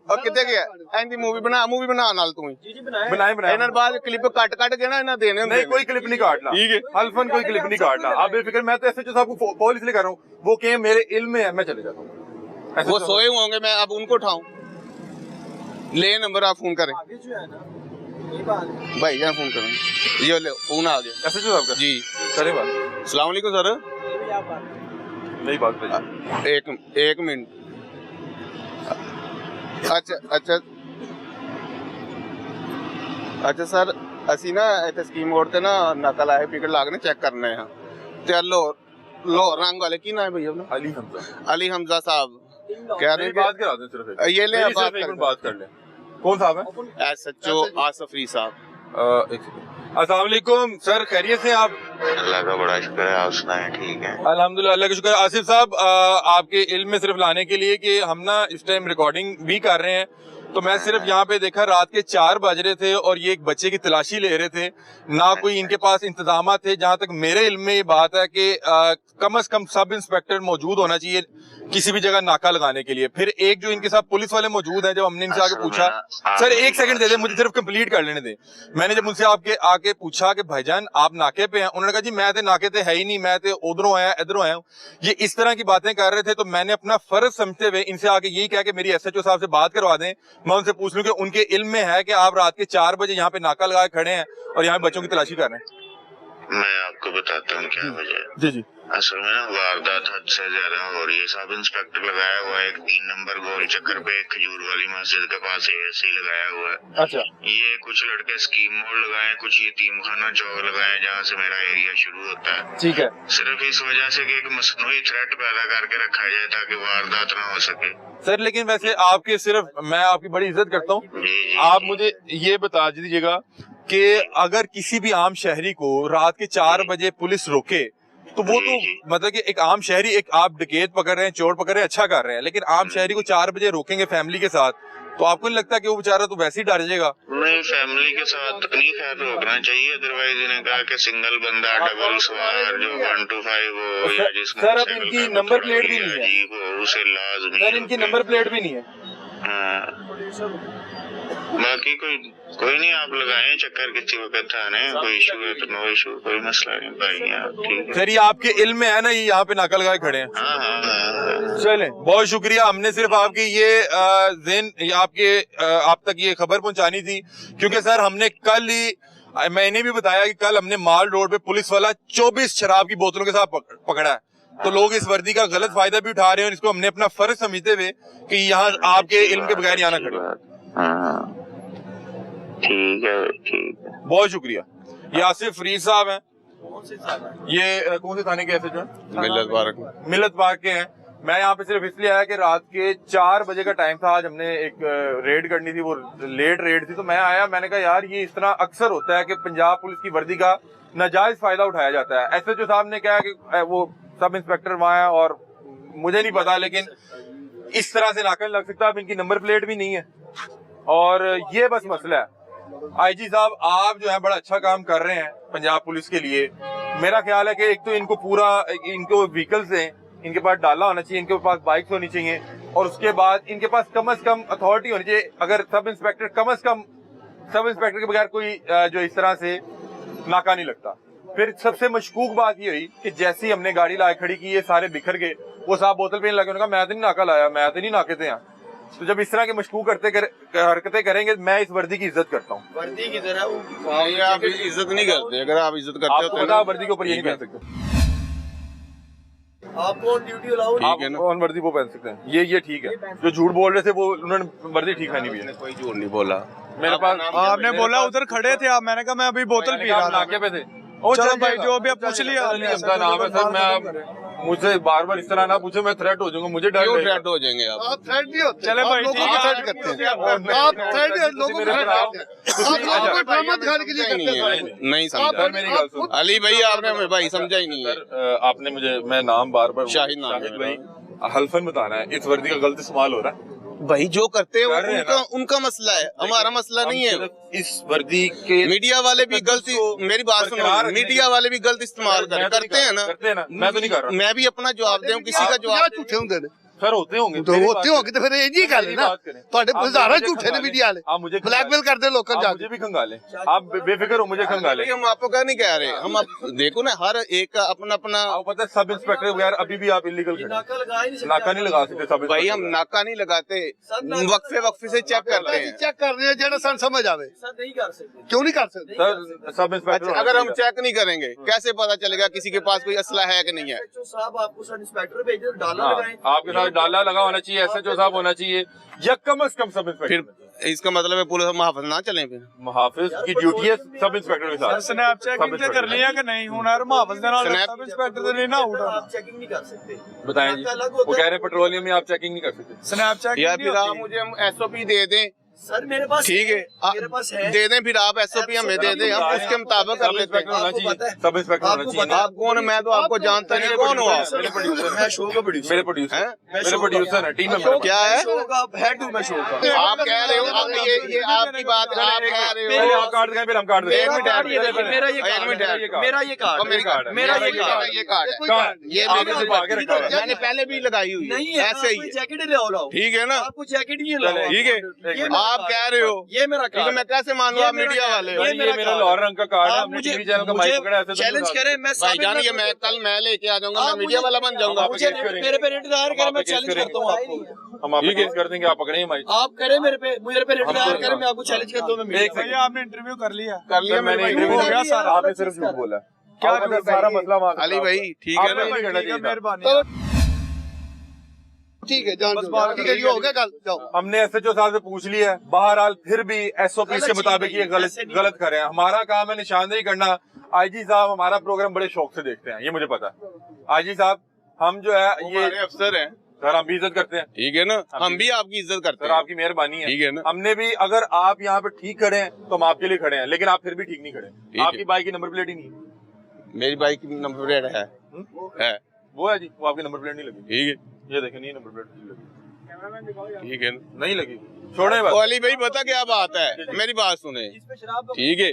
और कितने गया एंदी मूवी बना नाल तू ही बनाए इन्हां बाद क्लिप कट के ना इन्हां देने नहीं कोई क्लिप नहीं काटना, ठीक है हल्फन कोई क्लिप नहीं काटना, आप बेफिक्र। मैं तो एसएचओ साहब को कॉल इसलिए कर रहा हूँ, वो कहें मेरे इल्म में है, मैं चले जाता हूँ। वो सोए होंगे, मैं अब उनको उठाऊं, ले नंबर आप फोन करें भाई जान फोन करें, ये ले फोन आ गया एसएचओ साहब का जी करे बात। अस्सलाम वालेकुम सर, नहीं बात एक मिनट। अच्छा सर असी ना इतने स्कीम मोड़ ते ना नकल आए टिकट लागने चेक करने हैं ते लाहौर रंग वाले की नाम है भैया अपना? अली हमजा साहब कह रहे बात करा दें सिर्फ ये ले बात कर ले। कौन साहब है? एसएचओ आसफरी साहब। अस्सलाम वालेकुम सर, खैरियत से आप? अल्लाह का बड़ा शुक्र है, आप सुनाएं? ठीक है अल्हम्दुलिल्लाह, अल्लाह का शुक्र। आसिफ साहब आपके इल्म में सिर्फ लाने के लिए कि हम ना इस टाइम रिकॉर्डिंग भी कर रहे हैं, तो मैं सिर्फ यहाँ पे देखा रात के 4 बज रहे थे और ये एक बच्चे की तलाशी ले रहे थे, ना कोई इनके पास इंतजाम थे। जहाँ तक मेरे इल्म में ये बात है कि कम से कम सब इंस्पेक्टर मौजूद होना चाहिए किसी भी जगह नाका लगाने के लिए। फिर एक जो इनके साथ पुलिस वाले मौजूद हैं, जब हमने इनसे आके पूछा, सर एक सेकंड दे दे मुझे, सिर्फ कंप्लीट कर लेने दे। मैंने जब उनसे आके पूछा कि भाईजान आप नाके पे हैं, उन्होंने कहा जी मैं तो नाके पे है ही नहीं, मैं तो उधरों आया इधरों आया हूँ। ये इस तरह की बातें कर रहे थे, तो मैंने अपना फर्ज समझते हुए इनसे आके यही कहा कि मेरी एसएचओ साहब से बात करवा दें, मैं उनसे पूछ लूं कि उनके इल्म में है कि आप रात के 4 बजे यहाँ पे नाका लगा खड़े हैं और यहाँ बच्चों की तलाशी कर रहे हैं। मैं आपको बताता हूँ क्या वजह है। जी जी। असल में ना वारदात हद से ज्यादा हो रही है। सब इंस्पेक्टर लगाया हुआ है एक 3 नंबर गोल चक्कर पे, एक खजूर वाली मस्जिद के पास एएससी लगाया हुआ है। अच्छा। ये कुछ लड़के स्कीम मोड़ लगाए, कुछ यतीम खाना चौक लगाए जहाँ से मेरा एरिया शुरू होता है। ठीक है। सिर्फ इस वजह से कि एक मसनूई थ्रेट पैदा करके रखा जाए ताकि वारदात ना हो सके। सर लेकिन वैसे आपके सिर्फ मैं आपकी बड़ी इज्जत करता हूँ, आप मुझे ये बता दीजिएगा कि अगर किसी भी आम शहरी को रात के 4 बजे पुलिस रोके तो वो तो मतलब कि एक आम शहरी, एक आप डकैत पकड़ रहे हैं, चोर पकड़ रहे हैं, अच्छा कर रहे हैं, लेकिन आम शहरी को 4 बजे रोकेंगे फैमिली के साथ, तो आपको नहीं लगता कि वो बेचारा तो वैसे ही डर जाएगा? नहीं फैमिली के साथ नहीं खैर रोकना चाहिए, अदरवाइज इन्हें कहा कि सिंगल बंदा डबल सवार जो 1 to 5 हो या जिसमें सर अब इनकी नंबर प्लेट भी नहीं है, उसे लाजमी सर इनकी नंबर प्लेट भी नहीं है। बाकी कोई नहीं, आप लगाएं चक्कर किसी वक्त थाने, कोई इशू है तो नो इशू, कोई मसला नहीं भाई। ठीक है सर ये आपके इल्म में है ना, ये यहाँ पे नाका लगाए खड़े हैं? हाँ। चलें बहुत शुक्रिया, हमने सिर्फ आपकी ये आप तक ये खबर पहुंचानी थी, क्योंकि सर हमने कल ही मैंने भी बताया कि कल हमने माल रोड पे पुलिस वाला 24 शराब की बोतलों के साथ पकड़ा है, तो लोग इस वर्दी का गलत फायदा भी उठा रहे हैं और इसको हमने अपना फर्ज समझते हुए कि यहाँ आपके इल्म के बगैर यहाँ ना खड़े। ठीक है ठीक है, बहुत शुक्रिया। ये आसिफ फरीद साहब हैं, ये कौन से थाने के एसएचओ हैं? मिलत पार्क के हैं। मैं यहाँ पे सिर्फ इसलिए आया कि रात के 4 बजे का टाइम था, आज हमने एक रेड करनी थी, वो लेट रेड थी, तो मैं आया, मैंने कहा यार ये इस तरह अक्सर होता है कि पंजाब पुलिस की वर्दी का नाजायज फायदा उठाया जाता है। एसएचओ साहब ने कहा कि वो सब इंस्पेक्टर वहाँ है और मुझे नहीं पता, लेकिन इस तरह से नाका लग सकता है। अब इनकी नंबर प्लेट भी नहीं है और ये बस मसला है। आईजी साहब आप जो है बड़ा अच्छा काम कर रहे हैं पंजाब पुलिस के लिए। मेरा ख्याल है कि एक तो इनको पूरा इनको व्हीकल्स हैं, इनके पास डाला होना चाहिए, इनके पास बाइक्स होनी चाहिए और उसके बाद इनके पास कम से कम अथॉरिटी होनी चाहिए। अगर सब इंस्पेक्टर कम से कम सब इंस्पेक्टर के बगैर कोई जो इस तरह से नाका नहीं लगता। फिर सबसे मशकूक बात ये हुई कि जैसे ही हमने गाड़ी ला खड़ी की, ये सारे बिखर गए, वो साहब बोतल पीने लगे, उन्होंने कहा मैं तो नहीं नाका लाया, मैं तो नहीं नाके थे यहाँ। तो जब इस तरह के मशकूक हरकतें करेंगे, मैं इस वर्दी की इज्जत करता हूँ। वर्दी की तरह आप इज्जत नहीं करते, अगर आप इज्जत करते हो तो वर्दी के ऊपर ये नहीं कह सकते, आप ऑन ड्यूटी अलाउ आप ऑन वर्दी वो पहन सकते हैं। ये ठीक है, जो झूठ बोल रहे थे वो उन्होंने वर्दी ठीक पहनी हुई है। कोई झूठ नहीं बोला मेरे पास, आपने बोला उधर खड़े थे आप, मैंने कहा मैं अभी बोतल पी रहा था, नाके पे थे। चलो भाई जो भी आप पूछ लिया, हमका नाम है सर, मैं मुझसे बार बार इस तरह ना पूछे, मैं थ्रेट हो जाऊंगा, मुझे डर क्यों थ्रेट हो जाएंगे आप? थ्रेट नहीं होते, चले भाई ठीक है, थ्रेट करते हैं आप थ्रेट लोगों को नहीं समझा मेरी गल सुन अली भाई, आपने भाई समझा ही नहीं है। आपने मुझे, मैं नाम बार बार शाहिद नाम भाई हल्फन बताना है, इस वर्दी का गलत इस्तेमाल हो रहा है भाई, जो करते हैं उनका मसला है, हमारा मसला नहीं है। इस वर्दी के मीडिया वाले भी गलती, मेरी बात सुनो, मीडिया वाले भी गलत इस्तेमाल करते हैं ना, मैं तो नहीं कर रहा, मैं भी अपना जवाब दूं, किसी का जवाब झूठे होंगे सर होते होंगे तो होते होंगे तो फिर ये गल है ना ਤੁਹਾਡੇ ਹਜ਼ਾਰਾਂ ਝੂਠੇ ਨੇ मीडिया वाले आप मुझे ब्लैकमेल करते लोगों आप मुझे भी खंगाले आप बेफिक्र हो मुझे खंगाले हम आपको क्या नहीं कह रहे, हम देखो ना हर एक का अपना अपना। आपको पता है सब इंस्पेक्टर बगैर अभी भी आप इलीगल नाका नहीं लगा सकते सब भाई हम नाका नहीं लगाते, वक्फे से चेक करते हैं। चेक कर रहे हैं जेड़ा सन समझ आवे नहीं कर सकते। क्यों नहीं कर सकते सर सब इंस्पेक्टर अच्छा, अगर हम चेक नहीं करेंगे कैसे पता चलेगा किसी के पास कोई असला है कि नहीं है? साहब आपको सब इंस्पेक्टर भेजे डाला लगाएं। आपके साथ डाला लगा होना चाहिए, एसएचओ साहब होना चाहिए या कम से कम सब इंस्पेक्टर। फिर इसका मतलब है पुलिस मुहाफिज ना चले, फिर मुहाफिज की ड्यूटी है सब इंस्पेक्टर के साथ। स्नैप चेकिंग ते कर लिया कि नहीं हुन यार मुहाफिज दे नाल स्नैप- सब इंस्पेक्टर दे नहीं ना उठा आप चेकिंग नहीं कर सकते। बताएं जी, वो कह रहे हैं पेट्रोलियम में आप चेकिंग नहीं कर सकते। स्नैप चेकिंग या फिर आप मुझे SOP दे दें, सर मेरे पास ठीक है मेरे पास है। दे दें, फिर आप SOP हमें दे दें, हम उसके मुताबिक कर सब लेते इंस्पेक्टर हैं। होना आपको चाहिए, पता है? सब इंस्पेक्टर होना आपको चाहिए। पता है? आप कौन है? मैं तो आपको जानता नहीं, कौन हो आप? मेरे प्रोड्यूसर मैं शो का प्रोड्यूसर। मेरे प्रोड्यूसर हैं? मेरे प्रोड्यूसर है, टीम मेंबर क्या है? शो का हेड हूं मैं शो का। आप कह रहे हो, आप ये आपकी बात आप कह रहे पहले हो। आप काट देंगे फिर हम काट देंगे। एक मिनट मेरा ये एक कार्ड मिनट है। मेरा ये कार्ड और मेरी कार्ड है। मेरा ये मेरा कार्ड ये कार्ड है। कोई ये आपने मेरे सिर्फ आगे रखा हुआ है। मैंने पहले भी लगाई हुई नहीं है, है। ऐसे ही है। जैकेट ही ले आओ। ठीक है ना? आपको जैकेट ही चले, लाओ। ठीक है, ये मेरा आप कार्ड कह रहे हो। ये मेरा ठीक है, कार्ड मैं कैसे मानूं ये आप मेरा मीडिया कार्ड वाले है। हो? ये मेरा कार्ड लाहौर रंग का कार्ड है, आप हमने मुझे टीवी चैनल का माइक पकड़ा है, ऐसे तो चैलेंज नहीं करें, मैं भाई जान, ये साबित मैं कल मैं लेके आ जाऊंगा, मैं आप मीडिया मुझे- वाला बन जाऊंगा। मुझे केस करेंगे। मेरे पे रेट दायर करें, मैं केस चैलेंज करेंगे। करता हूँ आपको। हम आप पे केस कर देंगे, आप पकड़ेंगे माइक। आप करें मेरे पे रेट हम दायर करें। करें, मैं आपको चैलेंज करता हूँ। मैं एक मीडिया भैया आपने इंटरव्यू कर लिया कर लिया मैंने मैंने इंटरव्यू हो गया सारा। आपने सिर्फ झूठ बोला। क्या आपका झूठ सारा भाई? मसला वहाँ अली भाई ठीक है आपने ना? नहीं करना ठीक है, चाहिए था। मेहरबानी। ठीक है जान बस दो। बात ठीक है, ये हो गया गल जाओ। हमने एसएचओ साहब से पूछ लिया है, बहरहाल फिर भी एसओपी के मुताबिक ये गलत कर रहे हैं। हमारा काम है निशानदेही करना। आईजी साहब हमारा प्रोग्राम बड़े शौक से देखते हैं, ये मुझे पता है। आईजी साहब हम जो है ये हमारे अफसर हैं, सर हम भी इज्जत करते हैं ठीक है ना? हम भी आपकी इज्जत करते सर, हैं। आपकी मेहरबानी है। ठीक है ना? हमने भी, अगर आप यहाँ पे ठीक खड़े हैं तो हम आपके लिए खड़े हैं, लेकिन आप फिर भी ठीक नहीं खड़े। है। आपकी बाइक की नंबर प्लेट ही नहीं है। मेरी बाइक की नंबर प्लेट है, है वो है जी, वो आपकी नंबर प्लेट नहीं लगी। ठीक है, ये देखें, नहीं नंबर प्लेट नहीं लगी, ठीक है ना? नहीं लगी। छोड़े ओ बस। अली भाई बता क्या बात है, मेरी बात सुने, ठीक है?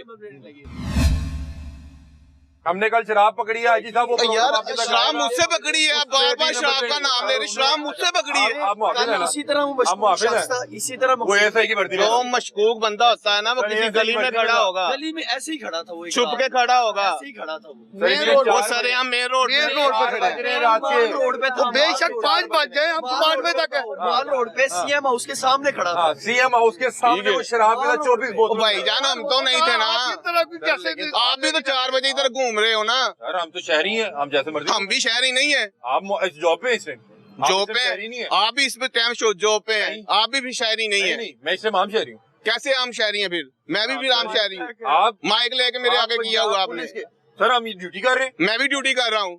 हमने कल शराब पकड़ी है आईजी साहब, वो यार आपके साथ शराब आएगा। मुझसे पकड़ी है, आप बार बार शराब का नाम ले रहे, शराब मुझसे पकड़ी है। आप मुआफिज हैं ना? इसी तरह वो आप मुआफिज हैं? शख्स था, इसी तरह वो एसआई की वर्दी में जो मशकूक बंदा होता है ना, वो सर, किसी ये गली में वर्दी खड़ा में होगा, गली में ऐसे ही खड़ा था वो, एक छुप रात। के खड़ा होगा, ऐसे ही खड़ा था वो। मेन रोड वो पर सरेआम मेन रोड मेन रोड पे खड़े हैं। बज रहे हैं रात के। रोड पे था, तो बेशक 5 बज जाए, हम 5 बजे तक है। माल रोड पे सीएम हाउस के सामने खड़ा था। हाँ, सीएम हाउस के सामने ठीक है। वो शराब के साथ 24 ओ बोतल। भाई जान, हम तो नहीं थे ना, आप इस तरह की कैसे आप भी तो 4 बजे इधर घूम रहे हो ना। सर हम तो शहरी हैं, हम जैसे मर्जी। हम भी शहरी नहीं है, आप इस जॉब पे हैं इस टाइम? आप जो इस टाइम पे शहरी नहीं है। आप भी इस पे टाइम शो जो पे हैं, नहीं। आप भी शहरी नहीं नहीं है। नहीं, मैं इससे आम शहरी हूँ। कैसे आम शहरी हैं फिर? मैं भी फिर आम शहरी हूँ। आप माइक लेके मेरे आप आगे किया हुआ आपने, पुलिस के- सर हम ये ड्यूटी कर रहे हैं। मैं भी ड्यूटी कर रहा हूँ।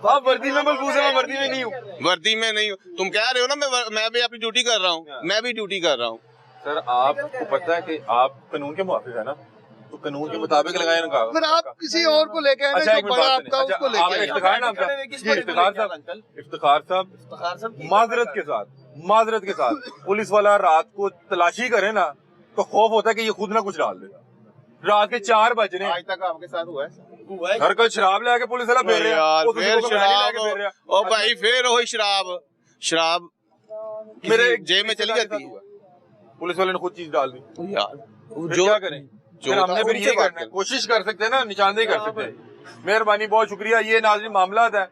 आप वर्दी में मलबूस है, मैं वर्दी में नहीं हूँ। वर्दी में नहीं हूँ, तुम कह रहे हो ना मैं भी अपनी ड्यूटी कर रहा हूँ, मैं भी ड्यूटी कर रहा हूँ। सर आपको पता है कि आप कानून के मुहाफिज है ना, तो कानून के मुताबिक लगाए ना फिर आप किसी और को लेके आए ना, अच्छा, जो एक मिनट बड़ा बात आपका सुनिए। उसको अच्छा, आप लेके आए। इफ्तिखार नाम का जी, इफ्तिखार साहब माजरत के साथ पुलिस वाला रात को तलाशी करे ना, तो खौफ होता है कि ये खुद ना कुछ डाल दे। रात के 4 बज रहे हैं, आज तक आपके साथ हुआ है? घर का शराब लेके पुलिस वाला फेर रहे हैं, यार वो दूसरे फिर को गाली शराब, लेके फेर रहे हैं। ओ भाई फिर वही शराब मेरे मेरे जेब में चली जाती है पुलिस वाले ने खुद चीज डाल दी। यार। फिर क्या करें? फिर हमने फिर ये करना है, कोशिश कर सकते हैं ना, निशानदेही कर सकते हैं। मेहरबानी, बहुत शुक्रिया। ये नाज़रीन मामला है,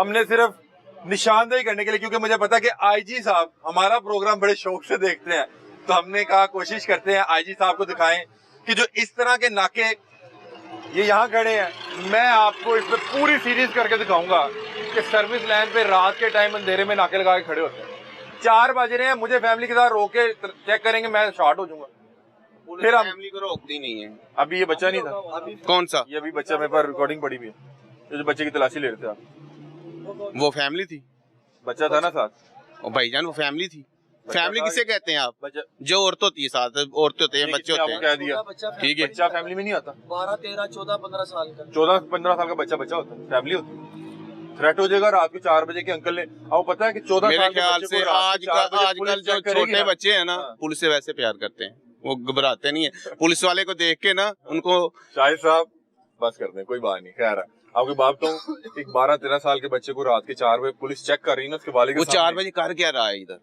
हमने सिर्फ निशानदेही करने के लिए, क्योंकि मुझे पता है कि आईजी साहब हमारा प्रोग्राम बड़े शौक से देखते हैं, तो हमने कहा कोशिश करते हैं आईजी साहब को दिखाएं कि जो इस तरह के नाके ये यहाँ खड़े हैं, मैं आपको इस पे पूरी सीरीज करके दिखाऊंगा कि सर्विस लाइन पे रात के टाइम अंधेरे में नाके लगा के खड़े होते हैं। 4 बज रहे हैं, मुझे फैमिली के साथ रोक के चेक करेंगे, मैं शॉर्ट हो जाऊंगा। फिर हम फैमिली को रोकती नहीं है। अभी ये बच्चा नहीं था, कौन सा? ये अभी बच्चा मेरे पास रिकॉर्डिंग पड़ी हुई है, ये जो बच्चे की तलाशी ले रहे थे आप, वो फैमिली थी, बच्चा था ना साथ। और भाईजान वो फैमिली थी। फैमिली था। किसे कहते हैं आप? बच्चा जो औरत होती है साथ, औरतें होते हैं, बच्चे होते हैं, कह दिया ठीक है। बच्चा फैमिली में नहीं आता। 12, 13, 14, 15 साल का 14-15 साल का बच्चा होता है, फैमिली होती है। थ्रेट हो जाएगा रात को 4 बजे के अंकल ने, आपको पता है कि 14 मेरे साल के ख्याल बच्चे से को रात को 4 बजे आजकल पुलिस जो चेक करेगी छोटे ना। बच्चे हैं ना, हाँ। पुलिस से वैसे प्यार करते हैं, वो घबराते नहीं है। पुलिस वाले को देख के ना उनको, शाहिद साहब बस कर दें, कोई बात नहीं, खैर है। आपकी बात कहूँ, एक 12-13 साल के बच्चे को रात के 4 बजे पुलिस चेक कर रही है ना, उसके वाले वो 4 बजे कर क्या रहा है इधर?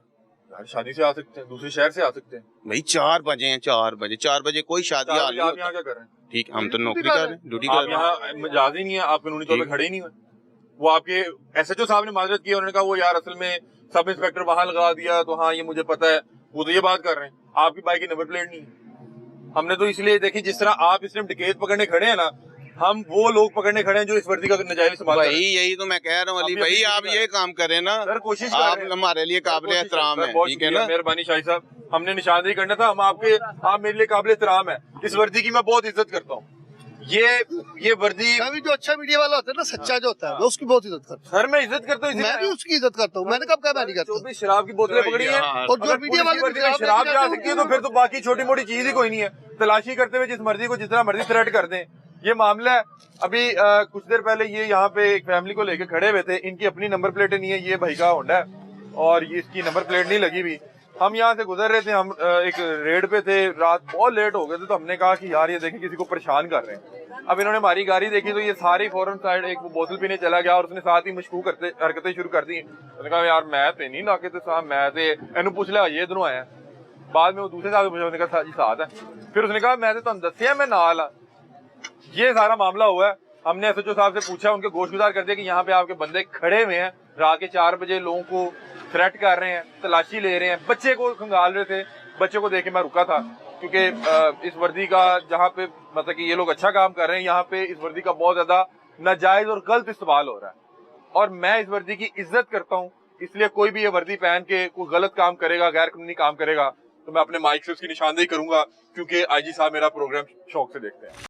यार शादी से आ सकते हैं, दूसरे शहर से आ सकते हैं। भाई 4 बजे हैं, 4 बजे कोई शादी 4 हाल बजे नहीं आप यहाँ होता। क्या कर रहे हैं? ठीक, हम तो नौकरी कर रहे हैं, ड्यूटी कर आप रहे हैं। यहाँ मजाज ही नहीं है, आप कानूनी तौर पे खड़े ही नहीं हुए। वो आपके SHO साहब ने माजरत की, उन्होंने कहा वो यार असल में सब इंस्पेक्टर वहां लगा दिया, तो हाँ ये मुझे पता है, वो तो ये बात कर रहे हैं। आपकी बाइक की नंबर प्लेट नहीं है। हमने तो इसलिए देखी, जिस तरह आप इस टाइम डकैत पकड़ने खड़े हैं ना, हम वो लोग पकड़ने खड़े हैं जो इस वर्दी का नजायज इस्तेमाल कर रहे भाई हैं। यही तो मैं कह रहा हूँ अली अभी भाई, अभी आप भी ये काम करें ना, सर कोशिश कर आप रहे हैं। हमारे लिए काबिल कोशिश एहतराम सर, है, बहुत ठीक है शुक्रिया, ना? मेहरबानी शाही साहब, हमने निशानदेही करना था, हम आप मेरे लिए काबिल एहतराम है। इस वर्दी की मैं बहुत इज्जत करता हूँ। ये वर्दी, मैं भी जो अच्छा मीडिया वाला होता है ना, सच्चा जो होता है, मैं उसकी बहुत इज्जत करता सर मैं इज्जत करता हूँ, हूँ। मैं भी उसकी इज्जत करता हूँ। मैंने कब कहा मैं नहीं करता? 24 शराब की बोतलें पकड़ी हैं, हाँ, और जो अगर मीडिया पुलिस की वाले वर्दी में शराब जा सकती है तो फिर तो बाकी छोटी मोटी चीज ही कोई नहीं है। तलाशी करते हुए जिस मर्जी को जितना मर्जी थ्रेट कर दें, ये मामला है। अभी कुछ देर पहले ये यहाँ पे एक फैमिली को लेके खड़े हुए थे, इनकी अपनी नंबर प्लेटें नहीं है, ये भाई का होंडा है और ये इसकी नंबर प्लेट नहीं लगी हुई। हम यहाँ से गुजर रहे थे, हम एक रेड पे थे, रात बहुत लेट हो गए थे, तो हमने कहा कि यार ये देखें किसी को परेशान कर रहे हैं। अब इन्होंने हमारी गाड़ी देखी तो ये सारी फौरन साइड एक वो बोतल पीने चला गया और उसने साथ ही मशकूक हरकतें शुरू कर दी। उसने कहा यार मैं तो नहीं नाके थे साहब, मैं तो इन्होंने पूछ लिया ये दोनों आया। बाद में वो दूसरे साथ पूछा, उसने कहा जी साथ है। फिर उसने कहा मैं तो दसिया मैं नाल आ। ये सारा मामला हुआ है। हमने SHO साहब से पूछा, उनके गोशगुजार कर दिया कि यहाँ पे आपके बंदे खड़े हुए हैं, रात के 4 बजे लोगों को थ्रेट कर रहे हैं, तलाशी ले रहे हैं, बच्चे को खंगाल रहे थे। बच्चे को देख के मैं रुका था, क्योंकि इस वर्दी का जहाँ पे मतलब कि ये लोग अच्छा काम कर रहे हैं, यहाँ पे इस वर्दी का बहुत ज्यादा नाजायज और गलत इस्तेमाल हो रहा है। और मैं इस वर्दी की इज्जत करता हूँ, इसलिए कोई भी ये वर्दी पहन के कोई गलत काम करेगा, गैर कानूनी काम करेगा, तो मैं अपने माइक से उसकी निशानदेही करूंगा, क्योंकि IG साहब मेरा प्रोग्राम शौक से देखते हैं।